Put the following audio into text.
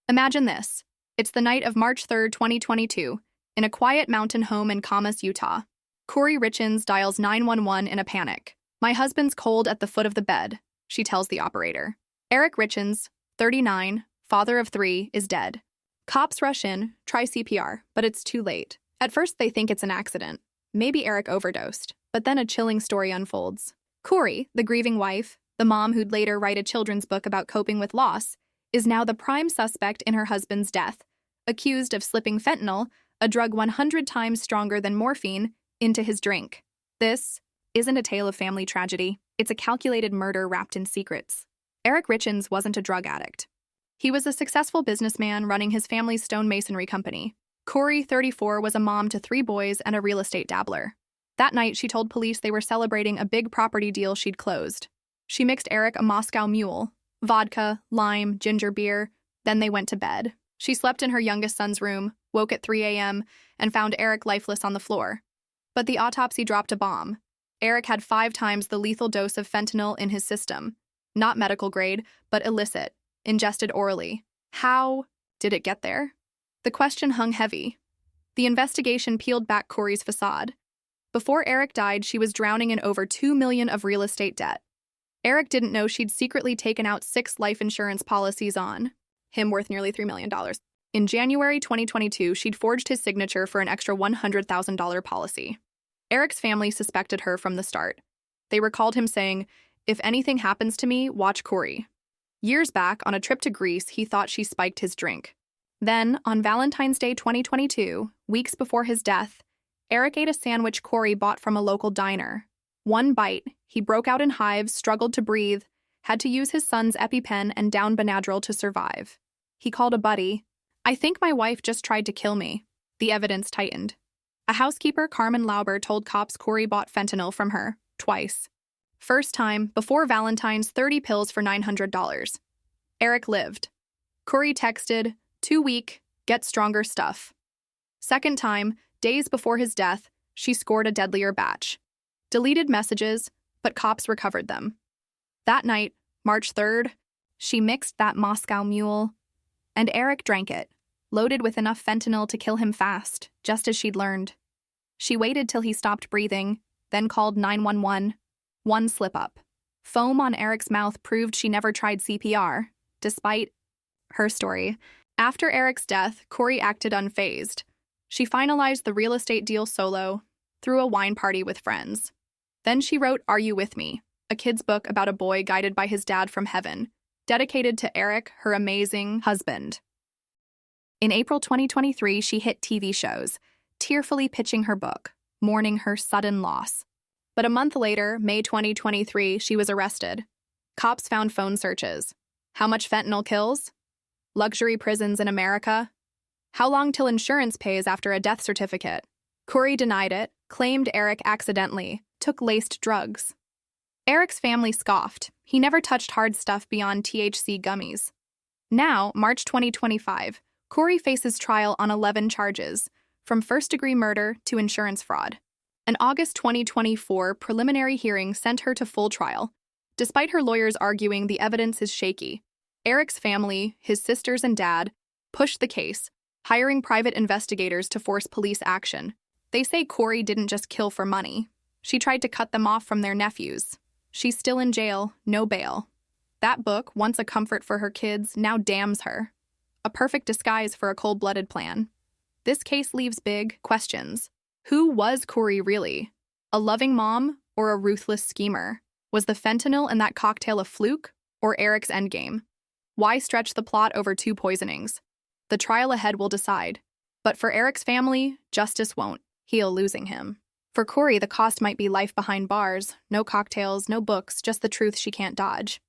Imagine this. It's the night of March 3rd, 2022, in a quiet mountain home in Kamas, Utah. Kouri Richins dials 911 in a panic. "My husband's cold at the foot of the bed," she tells the operator. Eric Richins, 39, father of 3, is dead. Cops rush in, try CPR, but it's too late. At first they think it's an accident. Maybe Eric overdosed, but then a chilling story unfolds. Kouri, the grieving wife, the mom who'd later write a children's book about coping with loss, is now the prime suspect in her husband's death, accused of slipping fentanyl, a drug 100 times stronger than morphine, into his drink. This isn't a tale of family tragedy. It's a calculated murder wrapped in secrets. Eric Richins wasn't a drug addict. He was a successful businessman running his family's stonemasonry company. Kouri, 34, was a mom to 3 boys and a real estate dabbler. That night, she told police they were celebrating a big property deal she'd closed. She mixed Eric a Moscow Mule, vodka, lime, ginger beer, then they went to bed. She slept in her youngest son's room, woke at 3 a.m., and found Eric lifeless on the floor. But the autopsy dropped a bomb. Eric had 5 times the lethal dose of fentanyl in his system. Not medical grade, but illicit, ingested orally. How did it get there? The question hung heavy. The investigation peeled back Kouri's facade. Before Eric died, she was drowning in over $2 million of real estate debt. Eric didn't know she'd secretly taken out 6 life insurance policies on him worth nearly $3 million. In January 2022, she'd forged his signature for an extra $100,000 policy. Eric's family suspected her from the start. They recalled him saying, "If anything happens to me, watch Kouri." Years back, on a trip to Greece, he thought she spiked his drink. Then, on Valentine's Day 2022, weeks before his death, Eric ate a sandwich Kouri bought from a local diner. One bite, he broke out in hives, struggled to breathe, had to use his son's EpiPen and down Benadryl to survive. He called a buddy. "I think my wife just tried to kill me." The evidence tightened. A housekeeper, Carmen Lauber, told cops Kouri bought fentanyl from her, twice. First time, before Valentine's, 30 pills for $900. Eric lived. Kouri texted, "Too weak, get stronger stuff." Second time, days before his death, she scored a deadlier batch. Deleted messages, but cops recovered them. That night, March 3rd, she mixed that Moscow Mule, and Eric drank it, loaded with enough fentanyl to kill him fast, just as she'd learned. She waited till he stopped breathing, then called 911. One slip-up. Foam on Eric's mouth proved she never tried CPR, despite her story. After Eric's death, Kouri acted unfazed. She finalized the real estate deal solo, threw a wine party with friends. Then she wrote Are You With Me?, a kid's book about a boy guided by his dad from heaven, dedicated to Eric, her amazing husband. In April 2023, she hit TV shows, tearfully pitching her book, mourning her sudden loss. But a month later, May 2023, she was arrested. Cops found phone searches. How much fentanyl kills? Luxury prisons in America? How long till insurance pays after a death certificate? Kouri denied it, claimed Eric accidentally took laced drugs. Eric's family scoffed. He never touched hard stuff beyond THC gummies. Now, March 2025, Kouri faces trial on 11 charges, from first-degree murder to insurance fraud. An August 2024 preliminary hearing sent her to full trial. Despite her lawyers arguing the evidence is shaky, Eric's family, his sisters and dad, pushed the case, hiring private investigators to force police action. They say Kouri didn't just kill for money. She tried to cut them off from their nephews. She's still in jail, no bail. That book, once a comfort for her kids, now damns her. A perfect disguise for a cold-blooded plan. This case leaves big questions. Who was Kouri really? A loving mom or a ruthless schemer? Was the fentanyl in that cocktail a fluke or Eric's endgame? Why stretch the plot over 2 poisonings? The trial ahead will decide. But for Eric's family, justice won't heal losing him. For Kouri, the cost might be life behind bars, no cocktails, no books, just the truth she can't dodge.